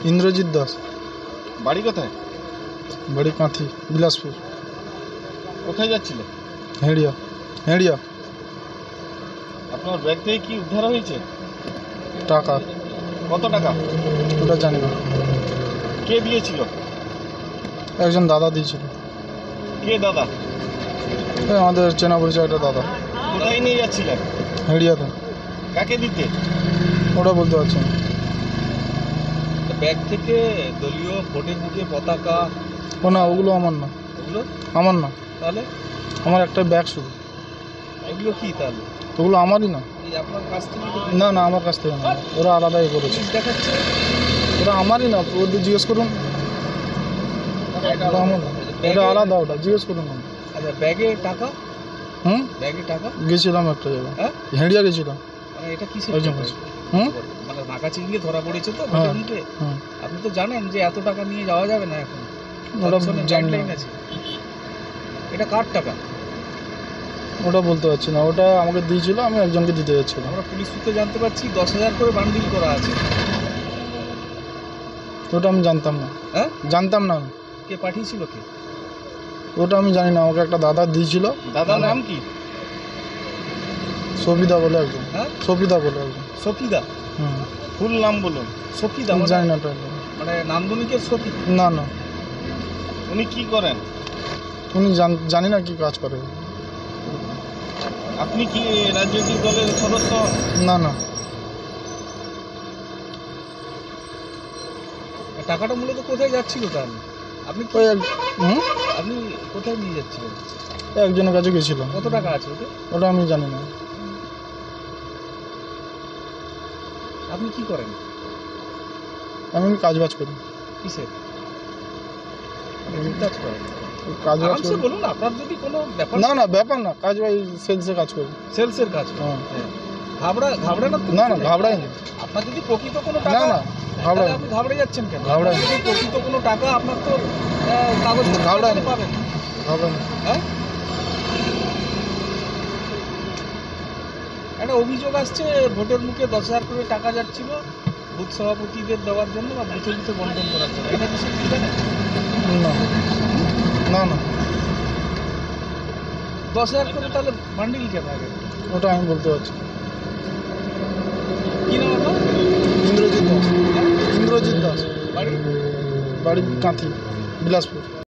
ইন্দ্রজিৎ দাস। বাড়ি কোথায়? বাড়ি কাঁথি, বিলাসপুর। কোথায় যাচ্ছিলেন? হেঁড়িয়া। হেঁড়িয়া। আপনার ব্যাগ থেকে কি উদ্ধার হয়েছে? টাকা। কত টাকা? ওটা জানি না। কে দিয়েছিল? একজন দাদা দিয়েছিল। কে দাদা? এই আমাদের চেনা পরিচয় একটা দাদা। কোথায় নিয়ে যাচ্ছিলেন? হেঁড়িয়াতে। কাকে দিতে? ওটা বলতে পারছি না। ব্যাগ থেকে দলীয় ভোটের বুকে পতাকা, ও না, ওগুলো আমার না। ওগুলো আমার না, তাহলে আমার একটা ব্যাগ শুধু। এগুলো কি তাহলে? ওগুলো আমারই না। এই আপনার কাছ থেকে না না, আমার কাছ থেকে না, ওরা আলাদাই করেছে। পুলিশ দেখাচ্ছে। ওটা আমারই না, ওদের জিজ্ঞেস করুন। ওটা আমার না, এটা আলাদা, ওটা জিজ্ঞেস করুন। আচ্ছা, ব্যাগে টাকা? ব্যাগে টাকা গেছিলাম একটা জায়গায়। হ্যাঁ, হেঁড়িয়া গেছিলাম। মানে এটা কিসের একজন টাকা? কাছে। মানে নাকা চিনিয়ে ধরা পড়েছে তো ভোটের মুখে। আপনি তো জানেন যে এত টাকা নিয়ে যাওয়া যাবে না এখন, ওটা জানি গাইডলাইন না। আছে। এটা কার টাকা? ওটা বলতে পারছি না, ওটা আমাকে দিয়েছিল, আমি একজনকে দিতে যাচ্ছিলাম। আমরা পুলিশ সূত্রে জানতে পারছি 10,000 করে বান্ডিল করা আছে। ওটা আমি জানতাম না। হ্যাঁ, জানতাম না। কে পাঠিয়েছিল কে? ওটা আমি জানি না, আমাকে একটা দাদা দিয়েছিল। দাদার নাম কি? সফিদা বলে একজন। হ্যাঁ, সফিদা বলে একজন। সফিদা। ফুল নাম বলুন। সফিদা আমি জানি না ওটা। মানে নান্দনিকের সফি? না না, উনি কি করেন? উনি জানি না কি কাজ করে। আপনি কি রাজনৈতিক দলের সদস্য? না না। টাকাটা মূলত কোথায় যাচ্ছিল তাহলে? আপনি ওই আপনি কোথায় নিয়ে যাচ্ছিলেন? একজনের কাছে গেছিলাম। কত টাকা আছে ওতে? ওটা আমি জানি না। আপনি কি করেন? আমি কাজ বাজ করি। কিসের কাজ করেন? কাজ বাজ আরামসে করি। বলুন, আপনার যদি কোনো ব্যাপার। না না, ব্যাপার না, কাজ বাজ সেলসে কাজ করি। সেলসের কাজ করেন? ঘাবড়ানো তো? না না, ঘাবড়াই না। আপনার যদি প্রকৃত কোনো না টাকা। না, ঘাবড়াই না। আপনি ঘাবড়ে যাচ্ছেন কেন? ঘাবড়াই আপনার যদি প্রকৃত কোনো টাকা, আপনার তো কাগজ ঘাবড়াই না। পাবেন। ঘাবড়াই না। হ্যাঁ, একটা অভিযোগ আসছে ভোটের মুখে 10,000 করে টাকা যাচ্ছিল বুথ সভাপতিদের দেওয়ার জন্য বা বুথে বুথে বন্টন করার জন্য। এটা বিষয়ে কি জানেন? না না না, 10,000 করে তাহলে বান্ডিল কেন আগে? ওটা আমি বলতে পারছি। কি নাম আপনার? ইন্দ্রজিৎ দাস। ইন্দ্রজিৎ দাস। বাড়ি? বাড়ি কাঁথি, বিলাসপুর।